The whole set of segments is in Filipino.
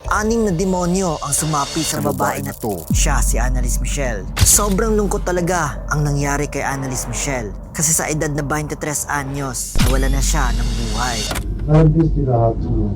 Anim na demonyo ang sumapi sa babae na to. Siya si Annalise Michelle. Sobrang lungkot talaga ang nangyari kay Annalise Michelle. Kasi sa edad na 23 anyos, nawala na siya ng buhay. Wann bist du überhaupt hier?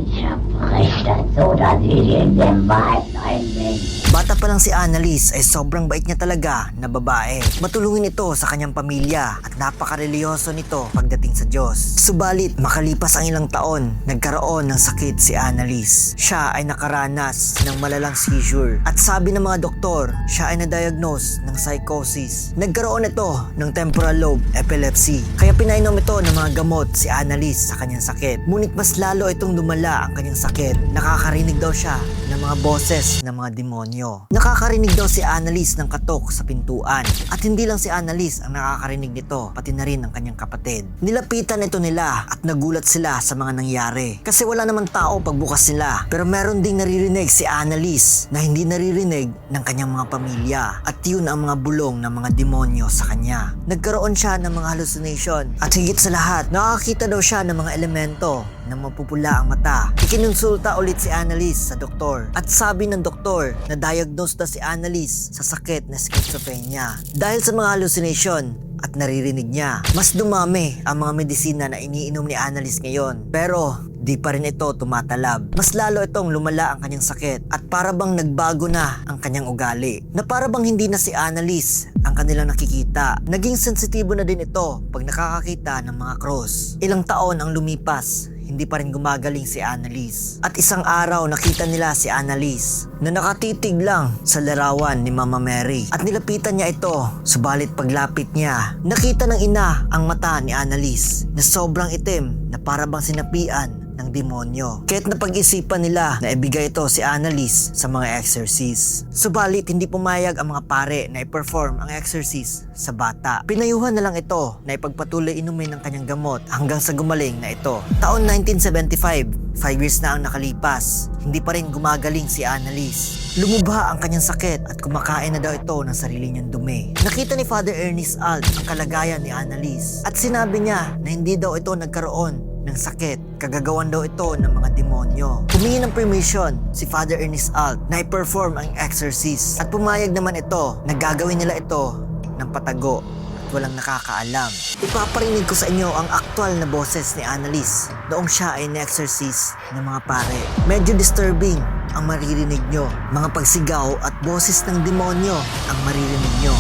Ich hab Recht dazu, dass ich in dem Wald bin. Bata pa lang si Annalise ay sobrang bait niya talaga na babae. Matulungin ito sa kanyang pamilya at napaka-religyoso nito pagdating sa Diyos. Subalit, makalipas ang ilang taon, nagkaroon ng sakit si Annalise. Siya ay nakaranas ng malalang seizure. At sabi ng mga doktor, siya ay na-diagnose ng psychosis. Nagkaroon ito ng temporal lobe epilepsy. Kaya pinainom ito ng mga gamot si Annalise sa kanyang sakit. Ngunit mas lalo itong lumala ang kanyang sakit. Nakakarinig daw siya ng mga boses ng mga demonyo. Nakakarinig daw si Annalise ng katok sa pintuan. At hindi lang si Annalise ang nakakarinig nito, pati na rin ang kanyang kapatid. Nilapitan ito nila at nagulat sila sa mga nangyari. Kasi wala naman tao pagbukas nila. Pero meron ding naririnig si Annalise na hindi naririnig ng kanyang mga pamilya. At yun ang mga bulong ng mga demonyo sa kanya. Nagkaroon siya ng mga hallucination. At higit sa lahat, nakakita daw siya ng mga elemento na mapupula ang mata. Ikinonsulta ulit si Annalise sa doktor. At sabi ng doktor na diagnose na si Annalise sa sakit na schizophrenia. Dahil sa mga hallucination at naririnig niya, mas dumami ang mga medisina na iniinom ni Annalise ngayon. Pero di pa rin ito tumatalab. Mas lalo itong lumala ang kanyang sakit at para bang nagbago na ang kanyang ugali. Na para bang hindi na si Annalise ang kanilang nakikita. Naging sensitibo na din ito pag nakakakita ng mga cross. Ilang taon ang lumipas, hindi pa rin gumagaling si Annalise. At isang araw nakita nila si Annalise na nakatitig lang sa larawan ni Mama Mary. At nilapitan niya ito, subalit paglapit niya, nakita ng ina ang mata ni Annalise na sobrang itim na para bang sinapian ng demonyo. Kaya't napag-isipan nila na ibigay ito si Annalise sa mga exorcist. Subalit hindi pumayag ang mga pare na i-perform ang exorcist sa bata. Pinayuhan na lang ito na ipagpatuloy inumin ng kanyang gamot hanggang sa gumaling na ito. Taon 1975, 5 years na ang nakalipas, hindi pa rin gumagaling si Annalise. Lumubha ang kanyang sakit at kumakain na daw ito ng sarili niyang dumi. Nakita ni Father Ernest Alt ang kalagayan ni Annalise at sinabi niya na hindi daw ito nagkaroon ng sakit, kagagawan daw ito ng mga demonyo. Humingi ng permission si Father Ernest Alt na i-perform ang exorcist at pumayag naman ito na gagawin nila ito ng patago at walang nakakaalam. Ipaparinig ko sa inyo ang aktual na boses ni Annalise noong siya ay na-exorcist ng mga pare. Medyo disturbing ang maririnig nyo. Mga pagsigaw at boses ng demonyo ang maririnig nyo.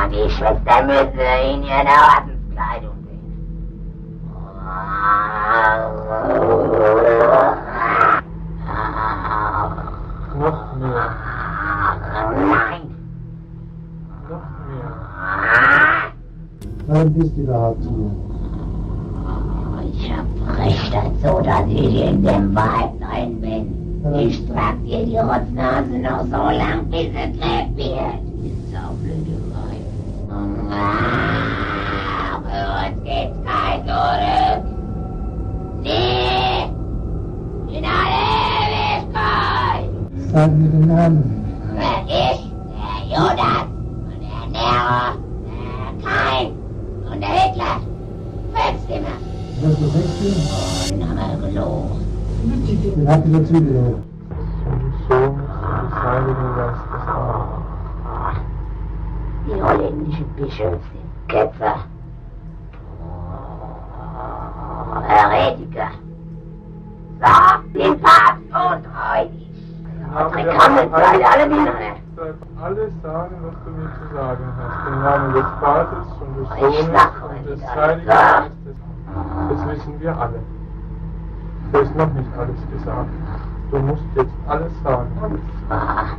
Die Schwester müsste ihn in der Abendkleidung sehen. Noch mehr. Nein. Noch mehr. Wann bist du überhaupt hier? Ich hab Recht dazu, dass ich in dem Wald bin. Ich trag dir die Rotznase noch so lang, bis es leer wird. Ist auch blöde Weib. Uns geht's kein zurück. Nee! In alle Ewigkeit! Sag mir den Namen. Ich, der Judas und der Nero, der Kain und der Hitler. Fünf immer. Wirst du wechseln? Oh, den haben wir gelogen. Den habt ihr dazu gelogen. Sohn des Heiligen Geistes. Amen. Die holländischen Bischöfe sind Ketzer. Heretiker. So, den Papst untreu ist. Unsere Kammern seid alle wieder. Bleib alles sagen, was du mir zu sagen hast. Im Namen des Vaters und des Ich Sohnes sag und euch des das. Heiligen Geistes. Das wissen wir alle. Du hast noch nicht alles gesagt. Du musst jetzt alles sagen. Und zwar,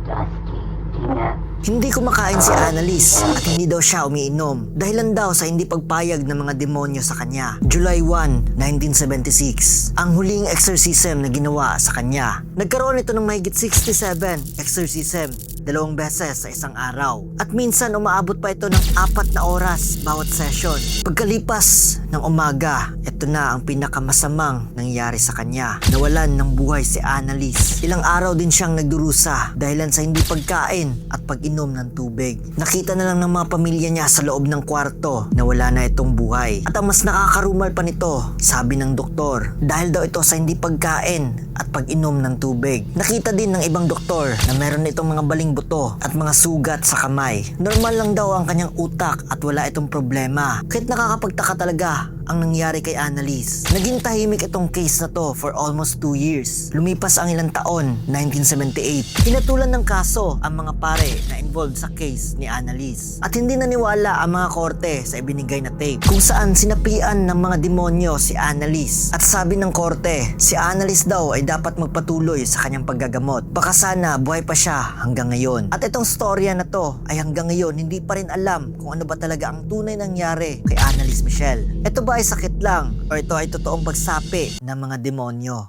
dass die Dinge Hindi kumakain si Annalise at hindi daw siya umiinom. Dahilan daw sa hindi pagpayag ng mga demonyo sa kanya. July 1, 1976, ang huling exorcism na ginawa sa kanya. Nagkaroon ito ng mahigit 67 exorcism 2 beses sa isang araw. At minsan umaabot pa ito ng 4 na oras bawat session. Pagkalipas ng umaga, ito na ang pinakamasamang nangyari sa kanya. Nawalan ng buhay si Annalise. Ilang araw din siyang nagdurusa dahilan sa hindi pagkain at pag-inom ng tubig. Nakita na lang ng mga pamilya niya sa loob ng kwarto na wala na itong buhay. At ang mas nakakarumal pa nito, sabi ng doktor, dahil daw ito sa hindi pagkain at pag-inom ng tubig. Nakita din ng ibang doktor na meron itong mga baling buto at mga sugat sa kamay. Normal lang daw ang kanyang utak at wala itong problema. Kahit nakakapagtaka talaga ang nangyari kay Annalise. Naging tahimik itong case na to for almost 2 years. Lumipas ang ilang taon, 1978. Hinatulan ng kaso ang mga pare na involved sa case ni Annalise. At hindi naniwala ang mga korte sa ibinigay na tape kung saan sinapian ng mga demonyo si Annalise. At sabi ng korte, si Annalise daw ay dapat magpatuloy sa kanyang paggagamot. Baka sana buhay pa siya hanggang ngayon. At itong storya na to ay hanggang ngayon hindi pa rin alam kung ano ba talaga ang tunay nangyari kay Annalise Michelle. Ito ba ay sakit lang o ito ay totoong pagsapi ng mga demonyo?